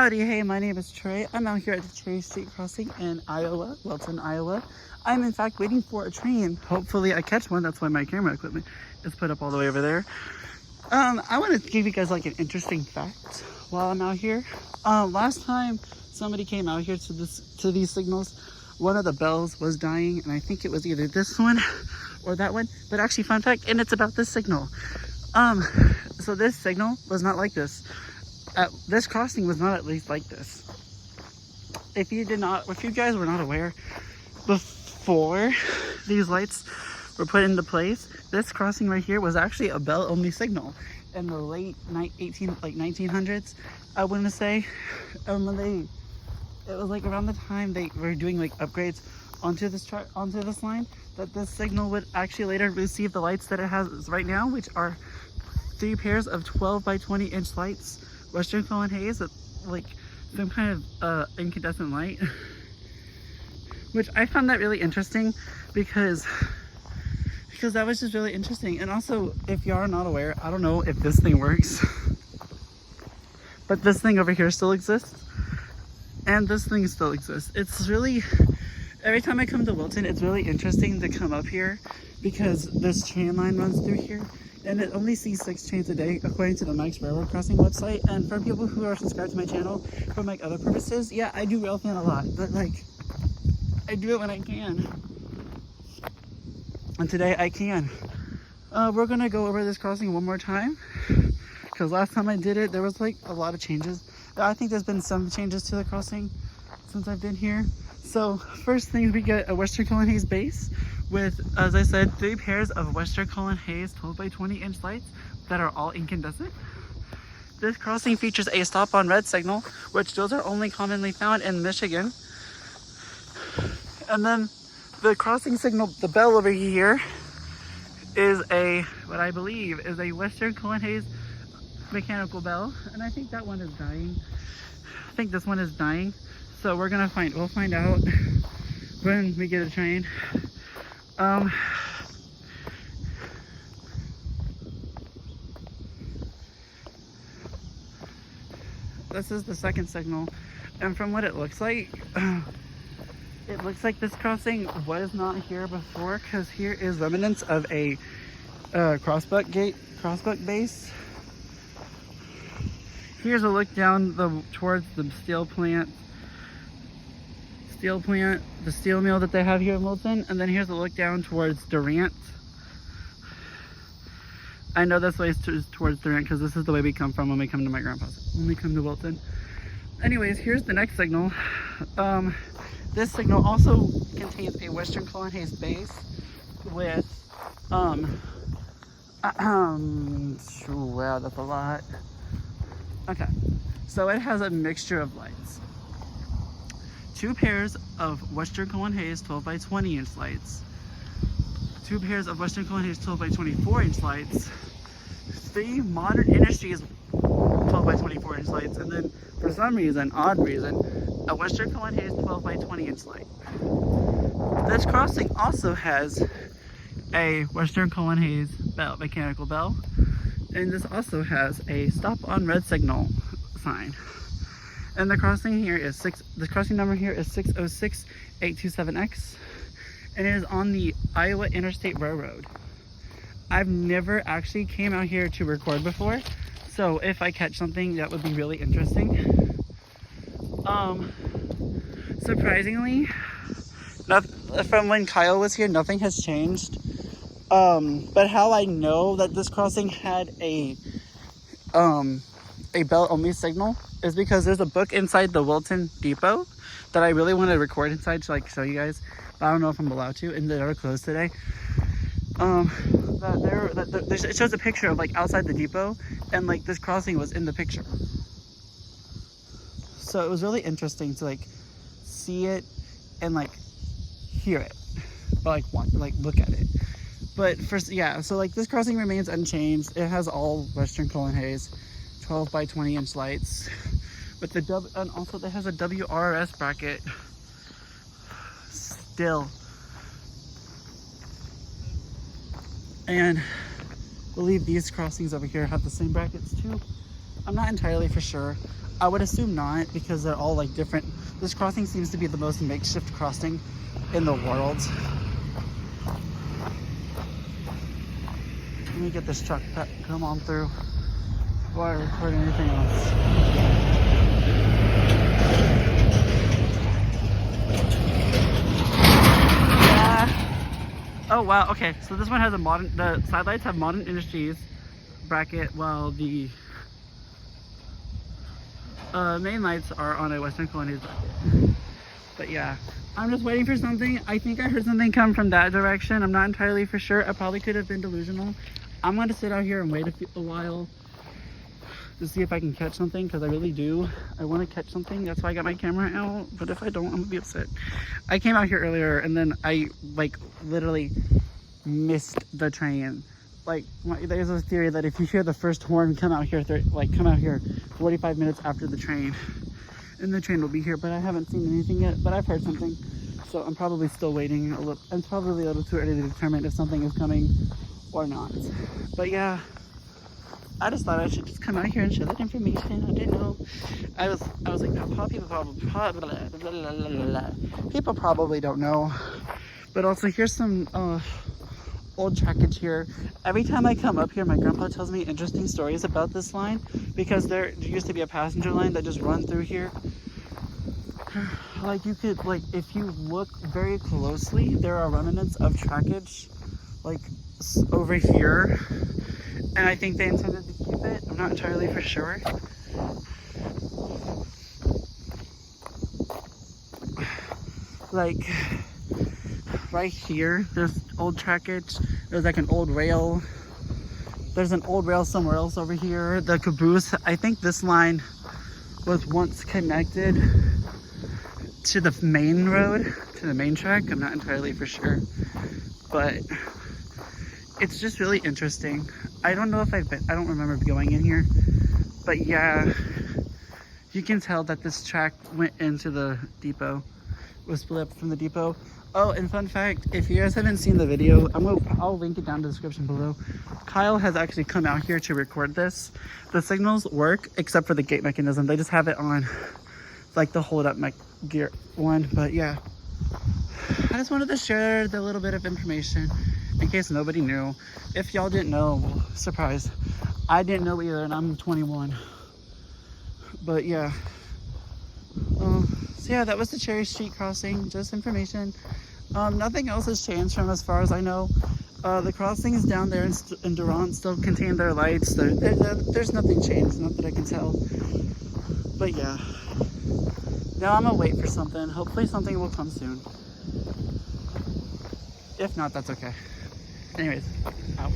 Howdy, hey, my name is Trey. I'm out here at the Cherry Street Crossing in Iowa, Wilton, Iowa. I'm in fact waiting for a train. Hopefully I catch one. That's why my camera equipment is put up all the way over there. I want to give you guys like an interesting fact while I'm out here. Last time somebody came out here to these signals, one of the bells was dying, and I think it was either this one or that one. But actually, fun fact, and it's about this signal. So this signal was not like this. This crossing was not at least like this. If you guys were not aware, before these lights were put into place, this crossing right here was actually a bell only signal. In the late 1900s, I want to say, it was like around the time they were doing like upgrades onto this line, that this signal would actually later receive the lights that it has right now, which are 3 pairs of 12 by 20 inch lights, Western Cullen Haze, like some kind of incandescent light. Which I found that really interesting because that was just really interesting. And also, if you are not aware, I don't know if this thing works, but this thing over here still exists, and this thing still exists. It's really, every time I come to Wilton, it's really interesting to come up here because this train line runs through here, and it only sees 6 trains a day according to the Mike's Railroad Crossing website. And for people who are subscribed to my channel for like other purposes, yeah, I do rail fan a lot, but like I do it when I can, and today I can. We're gonna go over this crossing one more time because last time I did it, there was like a lot of changes. I think there's been some changes to the crossing since I've been here. So first thing, we get a Western Cullen Haze base with, as I said, 3 pairs of Western Cullen Haze 12 by 20 inch lights that are all incandescent. This crossing features a stop on red signal, which those are only commonly found in Michigan. And then the crossing signal, the bell over here, is what I believe is a Western Cullen Haze mechanical bell. And I think that one is dying. I think this one is dying. So we'll find out when we get a train. This is the second signal, and from what it looks like, this crossing was not here before, because here is remnants of a crossbuck base. Here's a look down towards the steel plant, the steel mill that they have here in Wilton, and then here's a look down towards Durant. I know this way is towards Durant because this is the way we come from when we come to my grandpa's, when we come to Wilton. Anyways, here's the next signal. This signal also contains a Western Cullen Haze base with, wow, that's a lot. Okay, so it has a mixture of lights. 2 pairs of Western Cullen Haze 12 by 20 inch lights. 2 pairs of Western Cullen Haze 12 by 24 inch lights. 3 Modern Industries 12 by 24 inch lights, and then for some reason, odd reason, a Western Cullen Haze 12 by 20 inch light. This crossing also has a Western Cullen Haze bell, mechanical bell, and this also has a stop on red signal sign. And the crossing here is the crossing number here is 606827X, and it is on the Iowa Interstate Railroad. I've never actually came out here to record before, so if I catch something, that would be really interesting. Surprisingly, from when Kyle was here, nothing has changed. But how I know that this crossing had a bell only signal is because there's a book inside the Wilton Depot that I really want to record inside to like show you guys, but I don't know if I'm allowed to, and they're closed today. It shows a picture of like outside the depot, and like this crossing was in the picture. So it was really interesting to like see it and like hear it, but like look at it. But first, yeah, so like this crossing remains unchanged. It has all Western Cullen Haze 12 by 20 inch lights with and also it has a WRS bracket still. And I believe these crossings over here have the same brackets too. I'm not entirely for sure. I would assume not, because they're all like different. This crossing seems to be the most makeshift crossing in the world. Let me get this truck to come on through before I record anything else. Yeah. Oh wow, okay, so this one has a modern, the side lights have Modern Industries bracket, while the main lights are on a Western Colonies bracket. But yeah, I'm just waiting for something. I think I heard something come from that direction. I'm not entirely for sure. I probably could have been delusional. I'm going to sit out here and wait a while to see if I can catch something, because I really do. I want to catch something. That's why I got my camera out. But if I don't, I'm going to be upset. I came out here earlier and then I like literally missed the train. Like, there's a theory that if you hear the first horn come out here 45 minutes after the train, and the train will be here. But I haven't seen anything yet, but I've heard something, so I'm probably still waiting a little. It's probably a little too early to determine if something is coming or not. But yeah, I just thought I should just come out here and share that information. I didn't know. I was like, people probably don't know. But also, here's some old trackage here. Every time I come up here, my grandpa tells me interesting stories about this line, because there used to be a passenger line that just run through here. Like, you could, like, if you look very closely, there are remnants of trackage like over here, and I think they intended to keep it. I'm not entirely for sure. Like right here, there's old trackage. There's like an old rail. There's an old rail somewhere else over here. The caboose, I think this line was once connected to the main road, to the main track. I'm not entirely for sure, but it's just really interesting. I don't know if I don't remember going in here, but yeah, you can tell that this track went into the depot, was split up from the depot. Oh, and fun fact, if you guys haven't seen the video, I'll link it down in the description below. Kyle has actually come out here to record this. The signals work except for the gate mechanism. They just have it on like the hold up gear one. But yeah, I just wanted to share the little bit of information in case nobody knew. If y'all didn't know, surprise, I didn't know either, and I'm 21. But yeah, so yeah, that was the Cherry Street crossing, just information. Nothing else has changed from as far as I know. The crossings down there in Durant still contain their lights. There's nothing changed, not that I can tell. But yeah, now I'm gonna wait for something. Hopefully something will come soon. If not, that's okay. Anyways, out.